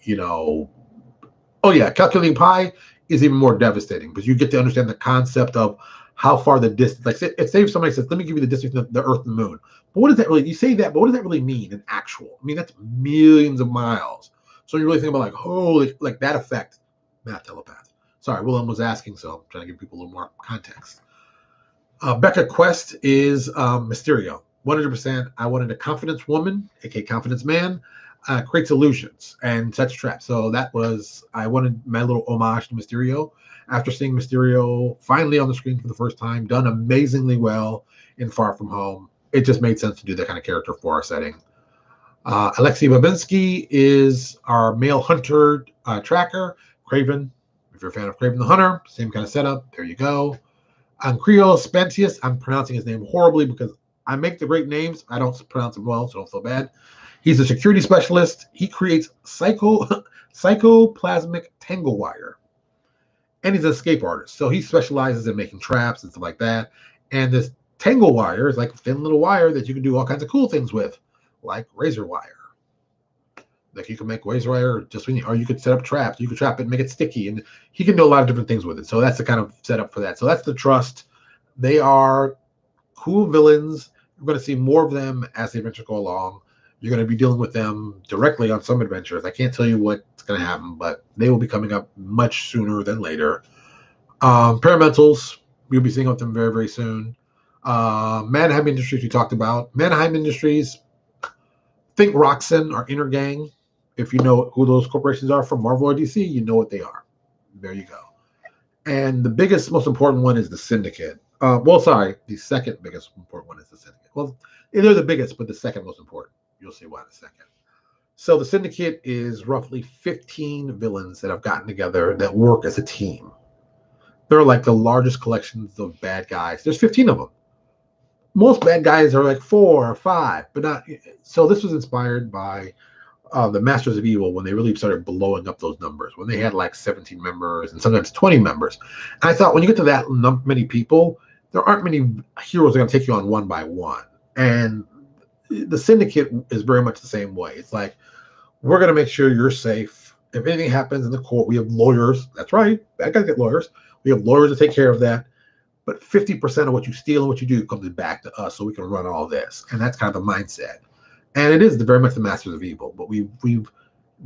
calculating pi is even more devastating because you get to understand the concept of how far the distance, like say if somebody says, let me give you the distance of the Earth and the Moon. But what does that really, you say that, but what does that really mean in actual? I mean, that's millions of miles. So you really think about like, holy, like that effect, math telepath. Sorry, Willem was asking, so I'm trying to give people a little more context. Becca Quest is Mysterio. 100%. I wanted a confidence woman, aka confidence man, creates illusions and sets traps. So I wanted my little homage to Mysterio. After seeing Mysterio finally on the screen for the first time, done amazingly well in Far From Home, it just made sense to do that kind of character for our setting. Alexei Babinski is our male hunter tracker. Craven, if you're a fan of Craven the Hunter, same kind of setup. There you go. Creo Spentius, I'm pronouncing his name horribly because I make the great names. I don't pronounce them well, so don't feel bad. He's a security specialist. He creates psychoplasmic tangle wire. And he's an escape artist. So he specializes in making traps and stuff like that. And this tangle wire is like a thin little wire that you can do all kinds of cool things with, like razor wire. Like you can make razor wire just when or you could set up traps. You could trap it and make it sticky. And he can do a lot of different things with it. So that's the kind of setup for that. So that's the Trust. They are cool villains. You're going to see more of them as the adventures go along. You're going to be dealing with them directly on some adventures. I can't tell you what's going to happen, but they will be coming up much sooner than later. Paramentals, you'll be seeing with them very, very soon. Mannheim Industries, we talked about. Mannheim Industries, think Roxxon, our inner gang. If you know who those corporations are from Marvel or DC, you know what they are. There you go. And the biggest, most important one is the Syndicate. The second biggest important one is the Syndicate. Well, they're the biggest, but the second most important. You'll see why in a second. So the Syndicate is roughly 15 villains that have gotten together that work as a team. They're like the largest collections of bad guys. There's 15 of them. Most bad guys are like 4 or 5, but not. So this was inspired by the Masters of Evil when they really started blowing up those numbers, when they had like 17 members and sometimes 20 members. And I thought when you get to that many people, there aren't many heroes that are going to take you on one by one. And the Syndicate is very much the same way. It's like, we're going to make sure you're safe. If anything happens in the court, we have lawyers. That's right. Bad guys get lawyers. We have lawyers to take care of that. But 50% of what you steal and what you do comes back to us so we can run all this. And that's kind of the mindset. And it is very much the Masters of Evil. But we've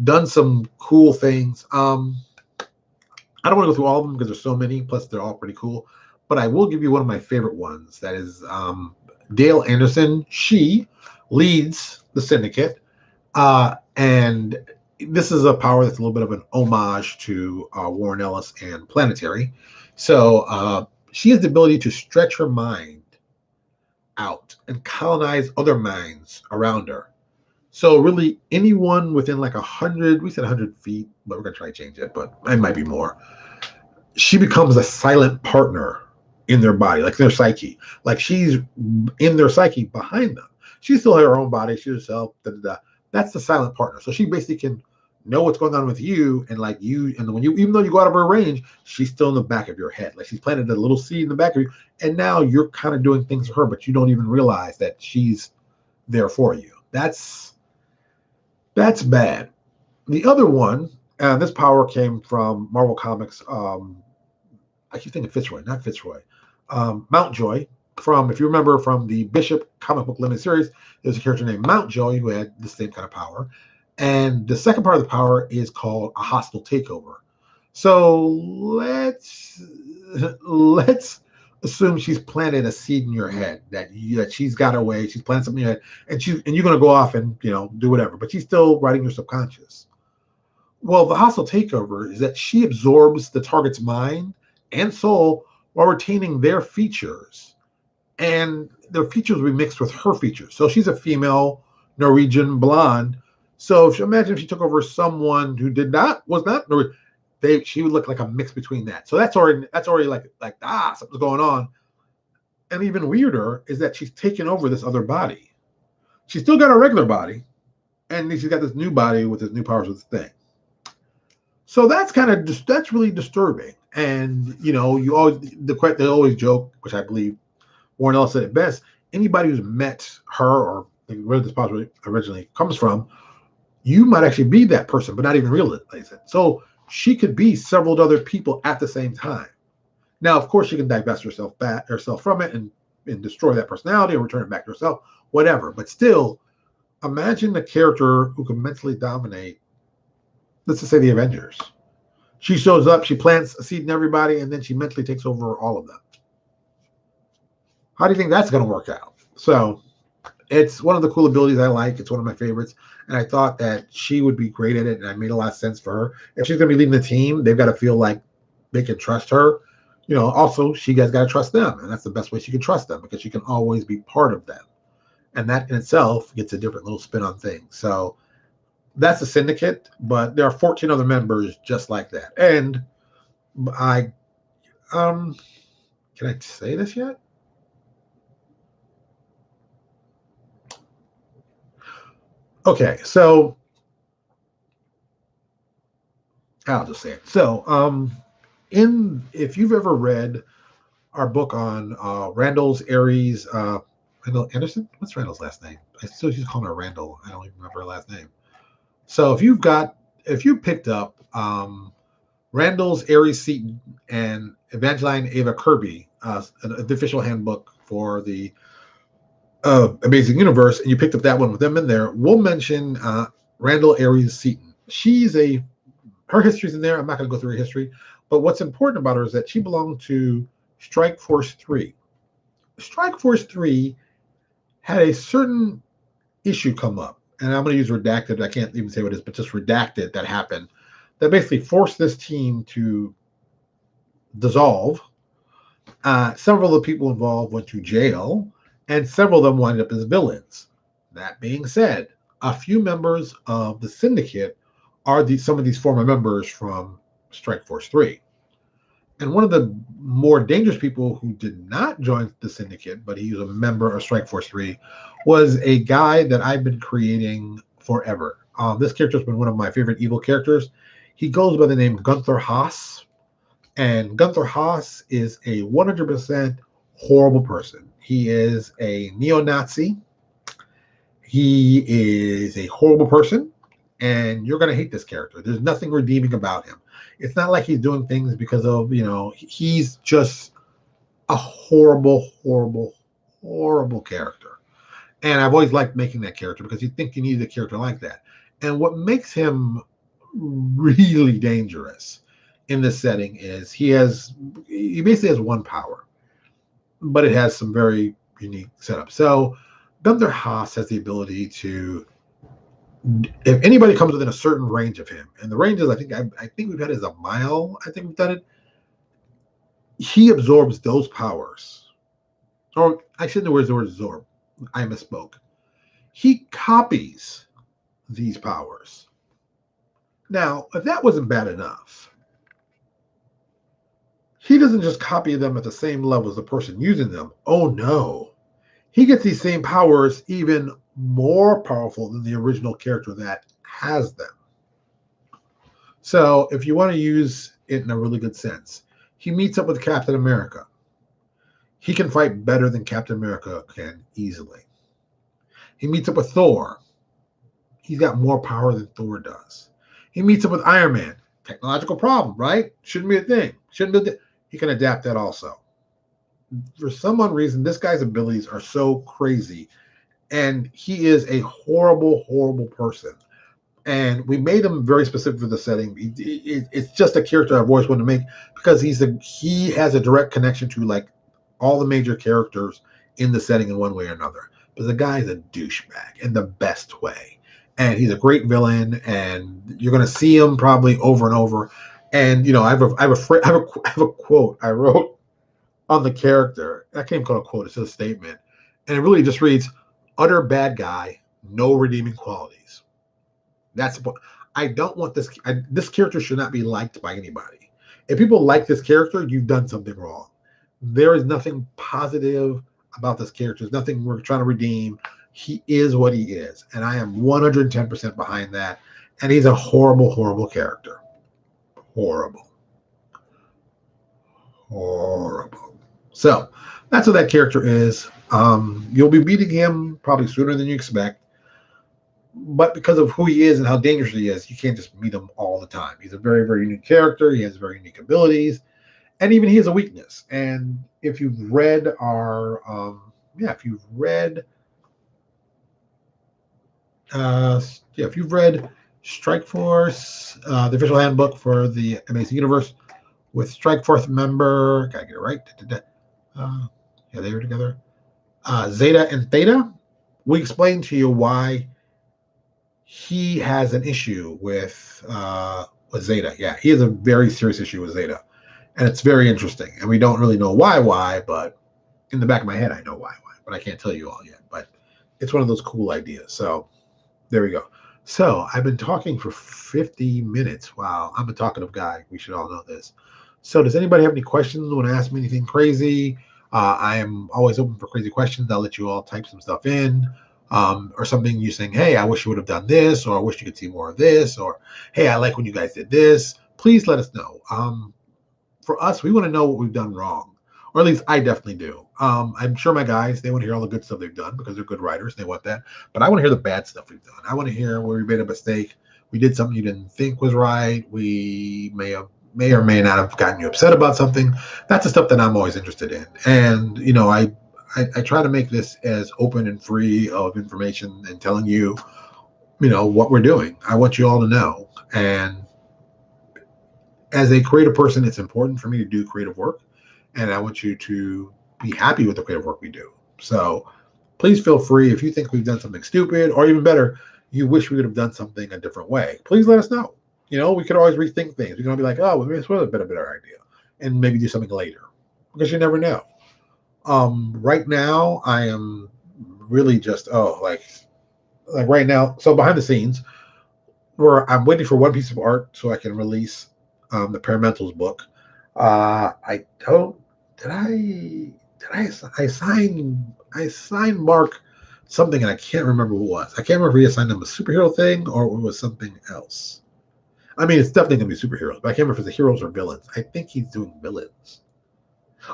done some cool things. I don't want to go through all of them because there's so many. Plus, they're all pretty cool. But I will give you one of my favorite ones. That is Dale Anderson. She leads the Syndicate. And this is a power that's a little bit of an homage to Warren Ellis and Planetary. So she has the ability to stretch her mind out and colonize other minds around her. So really anyone within like 100, we said 100 feet, but we're going to try to change it, but it might be more. She becomes a silent partner in their body, like their psyche. Like she's in their psyche behind them. She still has her own body. She's herself. That's the silent partner. So she basically can know what's going on with you, and like you, and when you, even though you go out of her range, she's still in the back of your head. Like she's planted a little seed in the back of you, and now you're kind of doing things for her, but you don't even realize that she's there for you. That's bad. The other one, this power came from Marvel Comics. I keep thinking Fitzroy, not Fitzroy. Mountjoy. From, if you remember from the Bishop comic book limited series, there's a character named Mountjoy who had the same kind of power. And the second part of the power is called a hostile takeover. So let's assume she's planted a seed in your head that she's got her way. She's planted something in your head, and you're going to go off and do whatever. But she's still writing your subconscious. Well, the hostile takeover is that she absorbs the target's mind and soul while retaining their features. And their features will be mixed with her features. So she's a female Norwegian blonde. So imagine if she took over someone who was not Norwegian, she would look like a mix between that. So that's already like something's going on. And even weirder is that she's taken over this other body. She's still got a regular body, and she's got this new body with this new powers with this thing. So that's really disturbing. And they always joke, which I believe Warren Ellis said it best. Anybody who's met her or where this power originally comes from, you might actually be that person, but not even realize it. So she could be several other people at the same time. Now, of course, she can divest herself from it and destroy that personality or return it back to herself, whatever. But still, imagine a character who can mentally dominate, let's just say the Avengers. She shows up, she plants a seed in everybody, and then she mentally takes over all of them. How do you think that's going to work out? So It's one of the cool abilities I like. It's one of my favorites. And I thought that she would be great at it, and I made a lot of sense for her. If she's going to be leading the team, they've got to feel like they can trust her. Also, she guys got to trust them. And that's the best way she can trust them because she can always be part of them. And that in itself gets a different little spin on things. So that's a syndicate, but there are 14 other members just like that. And I, can I say this yet? Okay, so I'll just say it. So, if you've ever read our book on Randall's Aries, Randall Anderson, what's Randall's last name? I still just call her Randall. I don't even remember her last name. So if you picked up Randall's Aries Seaton and Evangeline Ava Kirby, the official handbook for the Amazing Universe, and you picked up that one with them in there, we'll mention Randall Aries Seaton. Her history's in there. I'm not going to go through her history, but what's important about her is that she belonged to Strike Force 3. Strike Force 3 had a certain issue come up, and I'm going to use redacted. I can't even say what it is, but just redacted that happened that basically forced this team to dissolve. Several of the people involved went to jail, and several of them wound up as villains. That being said, a few members of the Syndicate are some of these former members from Strike Force 3. And one of the more dangerous people who did not join the Syndicate, but he was a member of Strike Force 3, was a guy that I've been creating forever. This character has been one of my favorite evil characters. He goes by the name Gunther Haas. And Gunther Haas is a 100% horrible person. He is a neo-Nazi. He is a horrible person. And you're going to hate this character. There's nothing redeeming about him. It's not like he's doing things because of, he's just a horrible, horrible, horrible character. And I've always liked making that character because you think you need a character like that. And what makes him really dangerous in this setting is he basically has one power, but it has some very unique setup. So Gunther Haas has the ability to, if anybody comes within a certain range of him, and the range is, I think we've had it as a mile. I think we've done it. He absorbs those powers, or I shouldn't use the word absorb. I misspoke. He copies these powers. Now, if that wasn't bad enough, he doesn't just copy them at the same level as the person using them. Oh no, he gets these same powers even more powerful than the original character that has them. So if you want to use it in a really good sense, he meets up with Captain America. He can fight better than Captain America can easily. He meets up with Thor. He's got more power than Thor does. He meets up with Iron Man. Technological problem, right? Shouldn't be a thing. He can adapt that also. For some odd reason, this guy's abilities are so crazy, and he is a horrible, horrible person. And we made him very specific for the setting. It's just a character I've always wanted to make because he has a direct connection to like all the major characters in the setting in one way or another. But the guy's a douchebag in the best way, and he's a great villain. And you're going to see him probably over and over. And I have a quote I wrote on the character. I can't even call it a quote; it's just a statement, and it really just reads: "Utter bad guy, no redeeming qualities." That's what I don't want. This character should not be liked by anybody. If people like this character, you've done something wrong. There is nothing positive about this character. There's nothing we're trying to redeem. He is what he is, and I am 110% behind that. And he's a horrible, horrible character. Horrible. So that's what that character is. You'll be beating him probably sooner than you expect. But because of who he is and how dangerous he is, you can't just meet him all the time. He's a very, very unique character. He has very unique abilities. And even he has a weakness. And if you've read if you've read Strike Force, the official handbook for the Amazing Universe, with Strike Force member, gotta get it right. They were together. Zeta and Theta. we explain to you why he has an issue with Zeta. Yeah, he has a very serious issue with Zeta, and it's very interesting. And we don't really know why, but in the back of my head, I know why, but I can't tell you all yet. But it's one of those cool ideas. So there we go. So I've been talking for 50 minutes. Wow, I'm a talkative guy. We should all know this. So does anybody have any questions? Want to ask me anything crazy? I am always open for crazy questions. I'll let you all type some stuff in. Or something you saying, hey, I wish you would have done this, or I wish you could see more of this, or hey, I like when you guys did this. Please let us know. For us, we want to know what we've done wrong, or at least I definitely do. I'm sure my guys, they want to hear all the good stuff they've done because they're good writers. They want that. But I want to hear the bad stuff we've done. I want to hear where we made a mistake. We did something you didn't think was right. We may or may not have gotten you upset about something. That's the stuff that I'm always interested in. And, I try to make this as open and free of information and telling you, what we're doing. I want you all to know. And as a creative person, it's important for me to do creative work. And I want you to be happy with the creative work we do. So please feel free. If you think we've done something stupid, or even better, you wish we would have done something a different way, please let us know. We could always rethink things. We're going to be like, oh, well, this would have been a better idea. And maybe do something later. Because you never know. Right now, I am really just, like right now. So behind the scenes, I'm waiting for one piece of art so I can release the Paramentals book. I don't. I signed Mark something, and I can't remember what it was. I can't remember if he assigned him a superhero thing or it was something else. I mean, it's definitely gonna be superheroes, but I can't remember if it's heroes or villains. I think he's doing villains.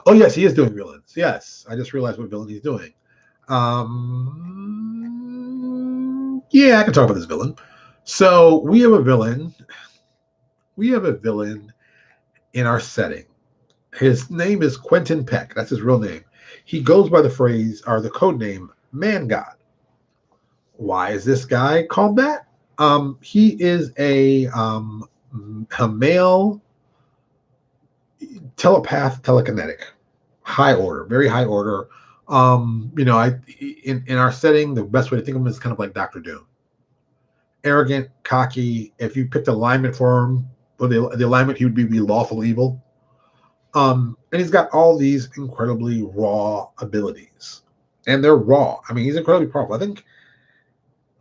Oh yes, he is doing villains. Yes, I just realized what villain he's doing. Yeah, I can talk about this villain. So we have a villain. We have a villain in our setting. His name is Quentin Peck. That's his real name. He goes by the phrase or the code name Man God. Why is this guy called that? He is a male telepath, telekinetic, high order, very high order. In our setting, the best way to think of him is kind of like Doctor Doom. Arrogant, cocky. If you picked alignment for him, or the alignment, he would be lawful evil. And he's got all these incredibly raw abilities, and they're raw. I mean, he's incredibly powerful. I think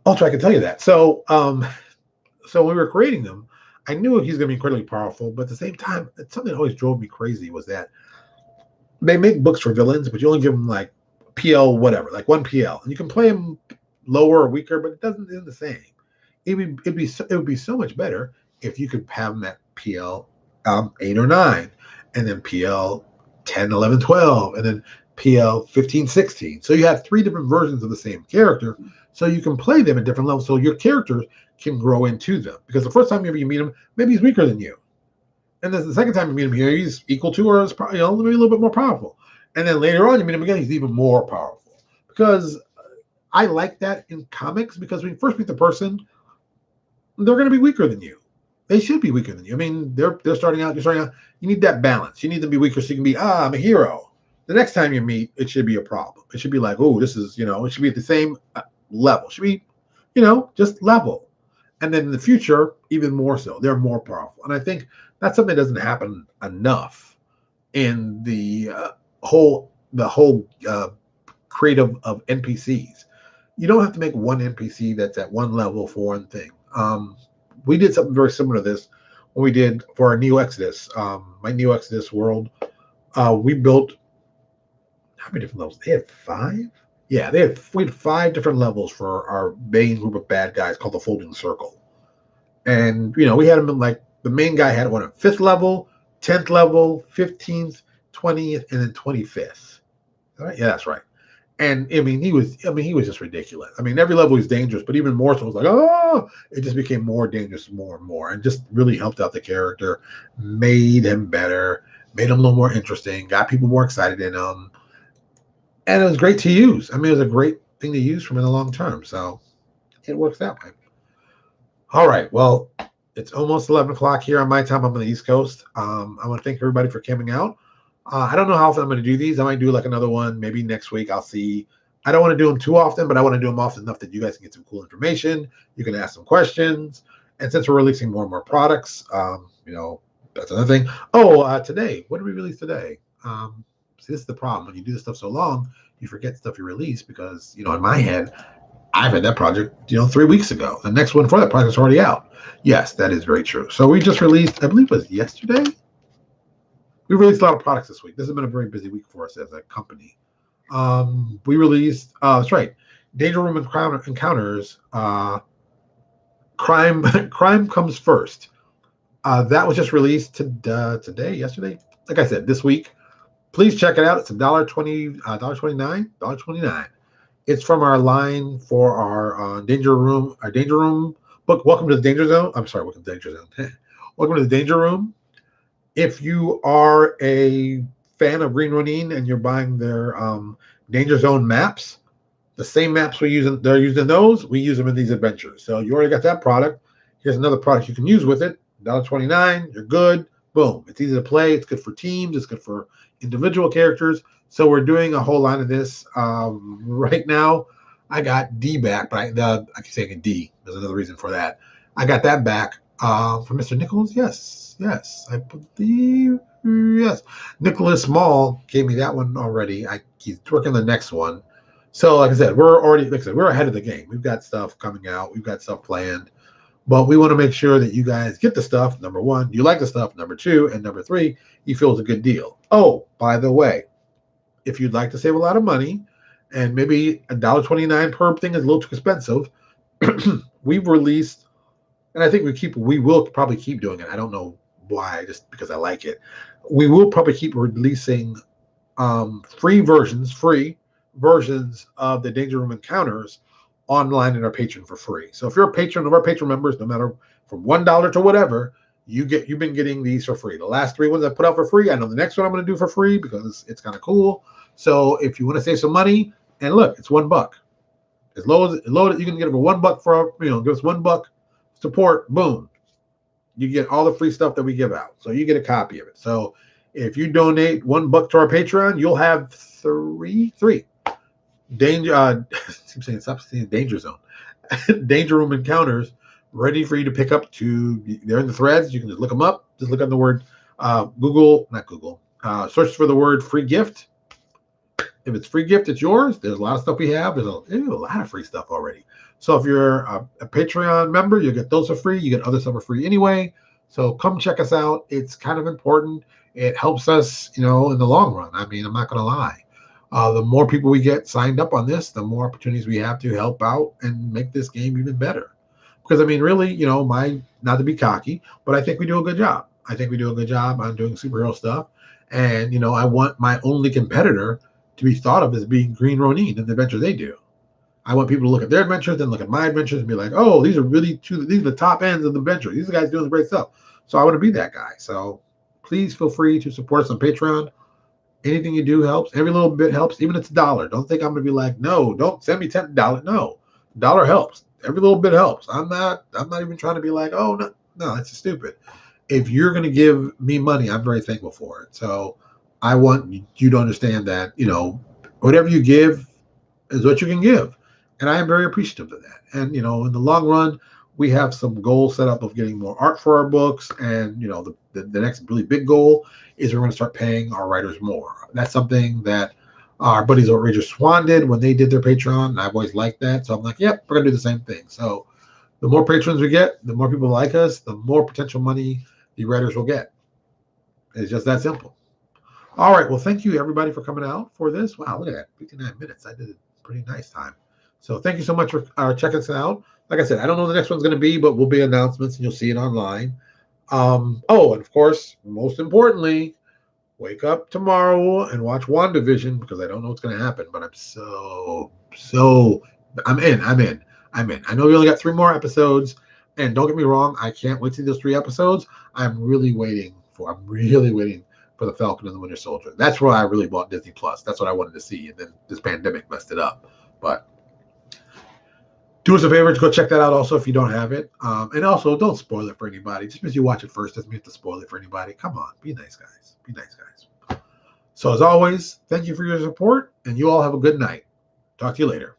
Ultra, I can tell you that. So when we were creating them, I knew he's going to be incredibly powerful, but at the same time, something that always drove me crazy was that they make books for villains, but you only give them like PL whatever, like one PL, and you can play them lower or weaker, but it isn't the same. It would be so much better if you could have them at PL 8 or 9, and then PL 10, 11, 12, and then PL 15, 16. So you have 3 different versions of the same character, so you can play them at different levels, so your characters can grow into them. Because the first time you meet him, maybe he's weaker than you. And then the second time you meet him here, he's equal to or is maybe a little bit more powerful. And then later on, you meet him again, he's even more powerful. Because I like that in comics, because when you first meet the person, they're going to be weaker than you. They should be weaker than you. I mean, they're starting out. You're starting out. You need that balance. You need them to be weaker so you can be, I'm a hero. The next time you meet, it should be a problem. It should be like, this is, it should be at the same level. It should be, just level. And then in the future, even more so. They're more powerful. And I think that's something that doesn't happen enough in the whole creative of NPCs. You don't have to make one NPC that's at one level for one thing. We did something very similar to this when we did for our Neo Exodus, my Neo Exodus world. We built, how many different levels? They had 5? Yeah, we had 5 different levels for our main group of bad guys called the Folding Circle. And, we had them in like, the main guy had one at 5th level, 10th level, 15th, 20th, and then 25th. All right? Yeah, that's right. And he was just ridiculous. I mean, every level was dangerous, but even more so, it was like, it just became more dangerous more and more, and just really helped out the character, made him better, made him a little more interesting, got people more excited in him. And it was great to use. I mean, it was a great thing to use from in the long term. So it works that way. All right. Well, it's almost 11 o'clock here on my time. I'm on the East Coast. I want to thank everybody for coming out. I don't know how often I'm going to do these. I might do like another one maybe next week. I'll see. I don't want to do them too often, but I want to do them often enough that you guys can get some cool information. You can ask some questions. And since we're releasing more and more products, that's another thing. Oh, today, what did we release today? See, this is the problem. When you do this stuff so long, you forget stuff you release because, in my head, I've had that project, 3 weeks ago. The next one for that project is already out. Yes, that is very true. So we just released, I believe it was yesterday. We released a lot of products this week. This has been a very busy week for us as a company. We released, that's right, Danger Room Encounters, Crime Crime Comes First. That was just released yesterday. Like I said, this week. Please check it out. It's $1.20, $1.29. It's from our line for our Danger Room book. Welcome to the Danger Zone. I'm sorry, welcome to the Danger Zone. Welcome to the Danger Room. If you are a fan of Green Ronin and you're buying their Danger Zone maps, the same maps they're using those, we use them in these adventures. So you already got that product. Here's another product you can use with it. $1.29. You're good. Boom. It's easy to play. It's good for teams. It's good for individual characters. So we're doing a whole line of this right now. I got D back, but I keep saying D. There's another reason for that. I got that back from Mr. Nichols. Yes, I believe. Yes, Nicholas Small gave me that one already. He's working the next one. So, like I said, we're ahead of the game. We've got stuff coming out. We've got stuff planned. But we want to make sure that you guys get the stuff. Number one, you like the stuff. Number two, and number three, you feel it's a good deal. Oh, by the way, if you'd like to save a lot of money, and maybe $1.29 per thing is a little too expensive, we've released, and I think we will probably keep doing it. I don't know why, just because I like it. We will probably keep releasing free versions of the Danger Room Encounters online in our Patreon for free. So if you're a patron of our Patreon members, no matter from $1 to whatever, you've been getting these for free. The last 3 ones I put out for free. I know the next one I'm going to do for free because it's kind of cool. So if you want to save some money, and look, it's $1. As low as you can get it for $1 for give us $1 support. Boom, you get all the free stuff that we give out. So you get a copy of it. So if you donate $1 to our Patreon, you'll have three Danger. Stop saying Danger Zone. Danger Room Encounters ready for you to pick up. They're in the threads. You can just look them up. Just look on the word search for the word free gift. If it's free gift, it's yours. There's a lot of stuff we have. There's a lot of free stuff already. So if you're a Patreon member, you get those for free. You get other stuff for free anyway. So come check us out. It's kind of important. It helps us, in the long run. I mean, I'm not going to lie. The more people we get signed up on this, the more opportunities we have to help out and make this game even better. Because, I mean, really, not to be cocky, but I think we do a good job. I think we do a good job on doing superhero stuff. And, I want my only competitor to be thought of as being Green Ronin and the adventure they do. I want people to look at their adventures, then look at my adventures and be like, oh, these are the top ends of the adventure. These are guys doing great stuff. So I want to be that guy. So please feel free to support us on Patreon. Anything you do helps. Every little bit helps, even if it's $1. Don't think I'm going to be like, no, don't send me $10. No, $1 helps. Every little bit helps. I'm not even trying to be like, oh, no, that's just stupid. If you're going to give me money, I'm very thankful for it. So I want you to understand that, whatever you give is what you can give. And I am very appreciative of that. And, in the long run, we have some goals set up of getting more art for our books. And, the next really big goal is we're going to start paying our writers more. That's something that our buddies at Outrageous Swan did when they did their Patreon. And I've always liked that. So I'm like, yep, we're going to do the same thing. So the more patrons we get, the more people like us, the more potential money the writers will get. It's just that simple. All right. Well, thank you, everybody, for coming out for this. Wow, look at that. 59 minutes. I did a pretty nice time. So thank you so much for checking us out. Like I said, I don't know what the next one's going to be, but we'll be announcements and you'll see it online. And of course, most importantly, wake up tomorrow and watch WandaVision because I don't know what's going to happen, but I'm I'm in. I know we only got 3 more episodes, and don't get me wrong, I can't wait to see those 3 episodes. I'm really waiting for the Falcon and the Winter Soldier. That's why I really bought Disney Plus. That's what I wanted to see, and then this pandemic messed it up. But do us a favor to go check that out also if you don't have it. And also, don't spoil it for anybody. Just because you watch it first doesn't mean you have to spoil it for anybody. Come on. Be nice, guys. Be nice, guys. So as always, thank you for your support, and you all have a good night. Talk to you later.